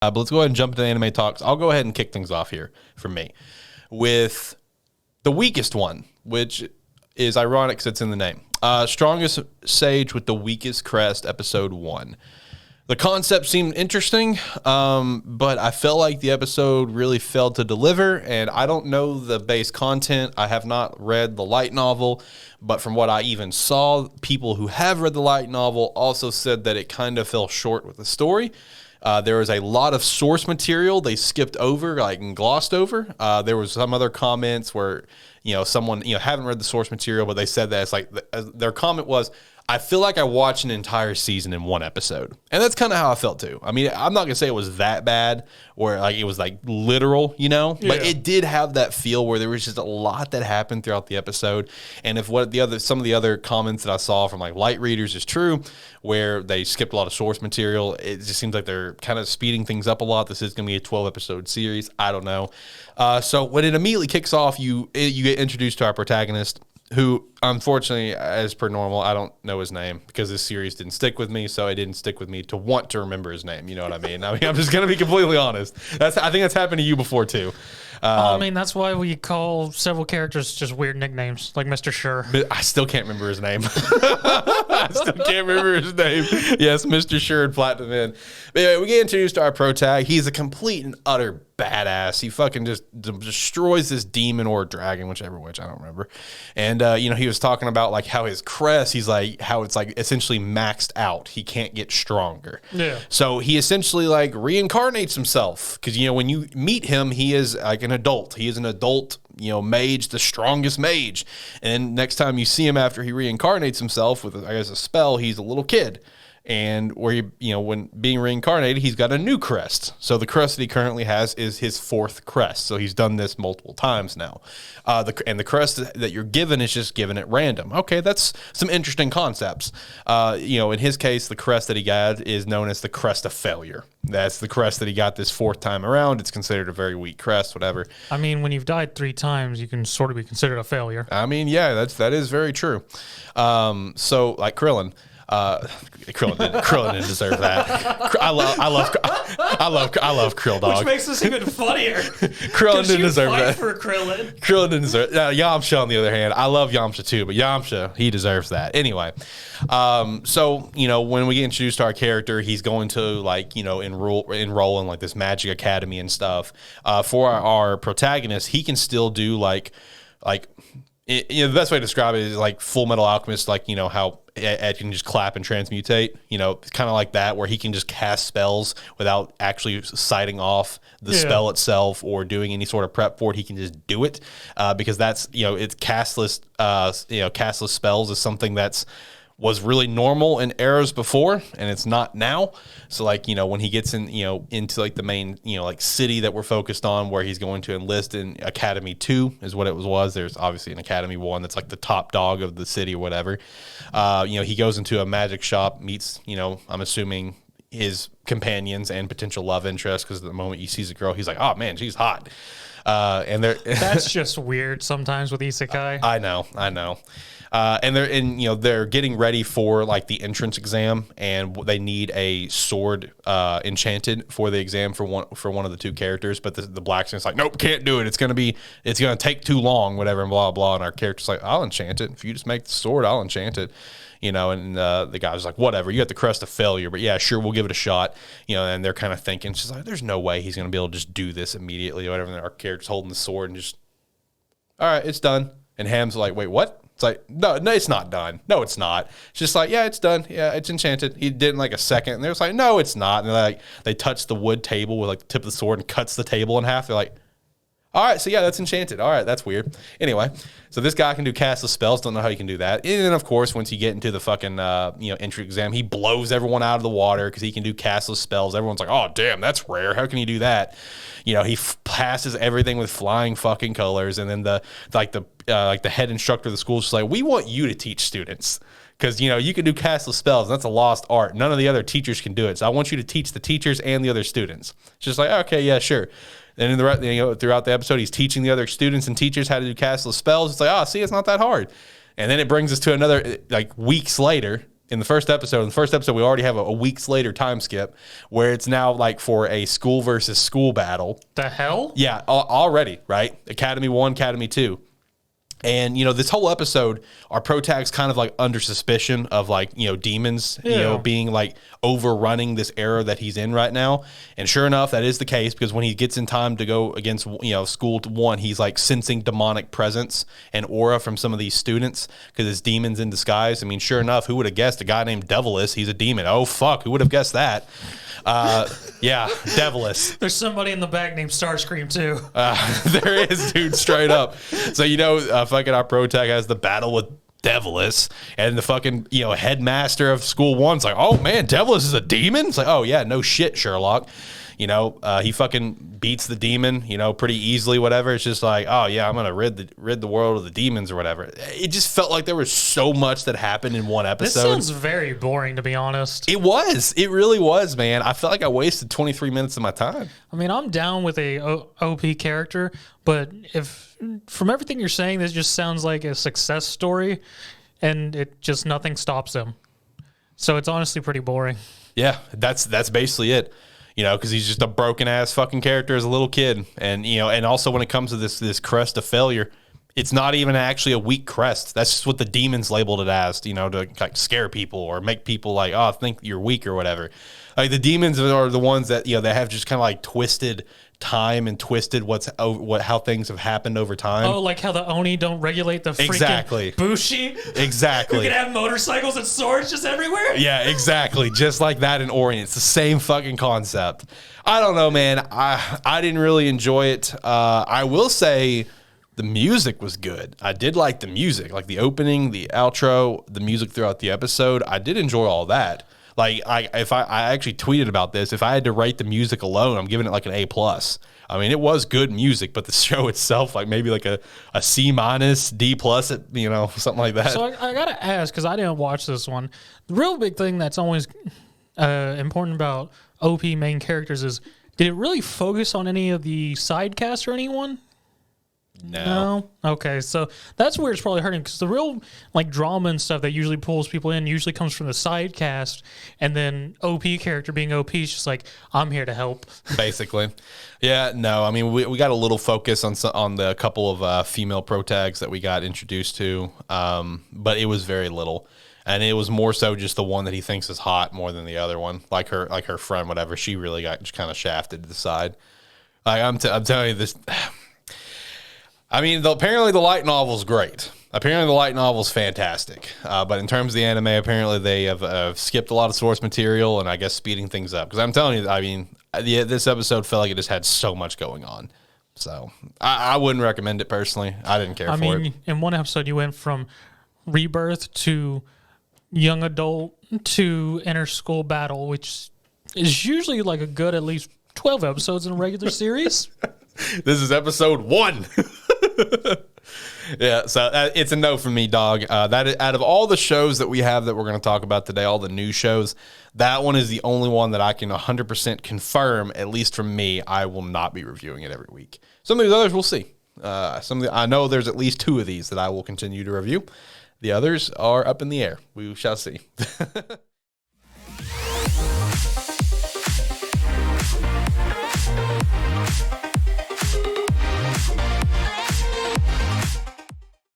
But let's go ahead and jump into anime talks. I'll go ahead and kick things off here for me with the weakest one, which is ironic because it's in the name. Strongest Sage with the Weakest Crest, episode 1. The concept seemed interesting, but I felt like the episode really failed to deliver, and I don't know the base content. I have not read the light novel, but from what I even saw, people who have read the light novel also said that it kind of fell short with the story. There was a lot of source material they skipped over, like, and glossed over. There was some other comments where, someone, haven't read the source material, but they said that it's like, their comment was, I feel like I watched an entire season in one episode. And that's kind of how I felt too. I mean, I'm not going to say it was that bad or like it was like literal, but it did have that feel where there was just a lot that happened throughout the episode. And if some of the other comments that I saw from like light readers is true, where they skipped a lot of source material, it just seems like they're kind of speeding things up a lot. This is going to be a 12 episode series. I don't know. So when it immediately kicks off, you get introduced to our protagonist, who, unfortunately, as per normal, I don't know his name because this series didn't stick with me, so it didn't stick with me to want to remember his name. You know what I mean? I'm just going to be completely honest. I think that's happened to you before, too. That's why we call several characters just weird nicknames, like Mr. Sure. But I still can't remember his name. I still can't remember his name. Yes, Mr. Sure and Platinum In. But anyway, we get introduced to our protag. He's a complete and utter badass. He fucking just destroys this demon or dragon, which I don't remember. And, he was talking about like how his crest, he's like, how it's like essentially maxed out. He can't get stronger. Yeah. So he essentially like reincarnates himself. Because, when you meet him, he is like an adult. He is an adult, mage, the strongest mage. And next time you see him after he reincarnates himself with, I guess, a spell, he's a little kid. And where when being reincarnated, he's got a new crest. So the crest that he currently has is his 4th crest. So he's done this multiple times now. The crest that you're given is just given at random. Okay, that's some interesting concepts. In his case, the crest that he got is known as the crest of failure. That's the crest that he got this 4th time around. It's considered a very weak crest, whatever. I mean, when you've died 3 times, you can sort of be considered a failure. I mean, yeah, that is very true. So like Krillin. Krillin didn't deserve that. I love Krill Dog. Which makes this even funnier. Krillin didn't deserve that. For Krillin didn't deserve that. Yamcha, on the other hand, I love Yamcha too, but Yamcha, he deserves that. Anyway, so when we get introduced to our character, he's going to like enroll in like this magic academy and stuff. For our protagonist, he can still do like. The best way to describe it is like Full Metal Alchemist, like, how Ed can just clap and transmutate, kind of like that, where he can just cast spells without actually sighting off the spell itself or doing any sort of prep for it. He can just do it because that's, it's castless, castless spells is something was really normal in eras before, and it's not now. So like, when he gets in, into like the main, like city that we're focused on, where he's going to enlist in Academy 2 is what it was. There's obviously an Academy 1 that's like the top dog of the city or whatever. He goes into a magic shop, meets, I'm assuming his companions and potential love interest, because the moment he sees a girl, he's like, oh man, she's hot. And that's just weird sometimes with isekai. I know. And they're getting ready for like the entrance exam, and they need a sword enchanted for the exam for one of the 2 characters. But the blacksmith's like, nope, can't do it. It's gonna take too long, whatever, and blah blah. And our character's like, I'll enchant it. If you just make the sword, I'll enchant it. And the guy's like, whatever, you got the crest of failure, but yeah, sure, we'll give it a shot. And they're kind of thinking, she's like, there's no way he's gonna be able to just do this immediately or whatever. And our character's holding the sword and just, all right, it's done. And Ham's like, wait, what? It's like, no, it's not done. No, it's not. It's just like, yeah, it's done. Yeah, it's enchanted. He did in like a second. And they're just like, no, it's not. And they touch the wood table with like the tip of the sword and cuts the table in half. They're like, all right, so yeah, that's enchanted. All right, that's weird. Anyway, so this guy can do castless spells. Don't know how he can do that. And then, of course, once you get into the fucking entry exam, he blows everyone out of the water because he can do castless spells. Everyone's like, oh, damn, that's rare. How can he do that? He passes everything with flying fucking colors. And then the head instructor of the school is just like, we want you to teach students. Because, you can do castless spells, and that's a lost art. None of the other teachers can do it. So I want you to teach the teachers and the other students. It's just like, okay, yeah, sure. And throughout the episode, he's teaching the other students and teachers how to do castless spells. It's like, see, it's not that hard. And then it brings us to another, like weeks later, in the first episode. In the first episode, we already have a weeks later time skip where it's now like for a school versus school battle. The hell? Yeah, already, right? Academy 1, Academy 2. And, you know, this whole episode, our protag's kind of like under suspicion of like, you know, demons, you know, being like overrunning this era that he's in right now. And sure enough, that is the case, because when he gets in time to go against, you know, school 1, he's like sensing demonic presence and aura from some of these students because it's demons in disguise. I mean, sure enough, who would have guessed a guy named Devilis? He's a demon. Oh, fuck. Who would have guessed that? Yeah, Devilis. There's somebody in the back named Starscream too. There is, dude, straight up. So, you know, fucking our protag has the battle with Devilis, and the fucking, you know, headmaster of school 1's like, oh man, Devilis is a demon? It's like, oh yeah, no shit, Sherlock. You know, he fucking beats the demon, you know, pretty easily, whatever. It's just like, oh yeah, I'm gonna rid the world of the demons or whatever. It just felt like there was so much that happened in one episode. This sounds very boring, to be honest. It was. It really was, man. I felt like I wasted 23 minutes of my time. I mean, I'm down with a OP character, but if from everything you're saying, this just sounds like a success story, and it just nothing stops him. So it's honestly pretty boring. Yeah, that's basically it. You know, because he's just a broken ass fucking character as a little kid, and you know, and also when it comes to this crest of failure, it's not even actually a weak crest. That's just what the demons labeled it as, you know, to like scare people or make people like, oh, think you're weak or whatever. Like the demons are the ones that, you know, they have just kind of like twisted time and twisted how things have happened over time. Oh, like how the Oni don't regulate the freaking exactly. Bushi? Exactly. Who can have motorcycles and swords just everywhere? Yeah, exactly. Just like that in Orient. It's the same fucking concept. I don't know, man. I didn't really enjoy it. I will say the music was good. I did like the music, like the opening, the outro, the music throughout the episode. I did enjoy all that. Like I actually tweeted about this. If I had to rate the music alone, I'm giving it like an A+. I mean, it was good music, but the show itself, like maybe like a C-, D+, you know, something like that. So I gotta ask, because I didn't watch this one. The real big thing that's always important about OP main characters is, did it really focus on any of the side casts or anyone? No. Okay, so that's where it's probably hurting, because the real like drama and stuff that usually pulls people in usually comes from the side cast, and then OP character being OP is just like, I'm here to help. Basically. Yeah, no, I mean, we got a little focus on the couple of female protags that we got introduced to, but it was very little. And it was more so just the one that he thinks is hot more than the other one, like her friend, whatever. She really got just kind of shafted to the side. Like I'm telling you this. I mean, apparently the light novel's great. Apparently the light novel's fantastic. But in terms of the anime, apparently they have skipped a lot of source material and I guess speeding things up. Because I'm telling you, I mean, this episode felt like it just had so much going on. So I wouldn't recommend it personally. I didn't care for it. I mean, in one episode you went from rebirth to young adult to inner school battle, which is usually like a good at least 12 episodes in a regular series. This is episode 1. Yeah, so it's a no for me, dog. That out of all the shows that we have that we're going to talk about today, all the new shows, that one is the only one that I can 100% confirm, at least from me, I will not be reviewing it every week. Some of these others we'll see. I know there's at least 2 of these that I will continue to review. The others are up in the air. We shall see.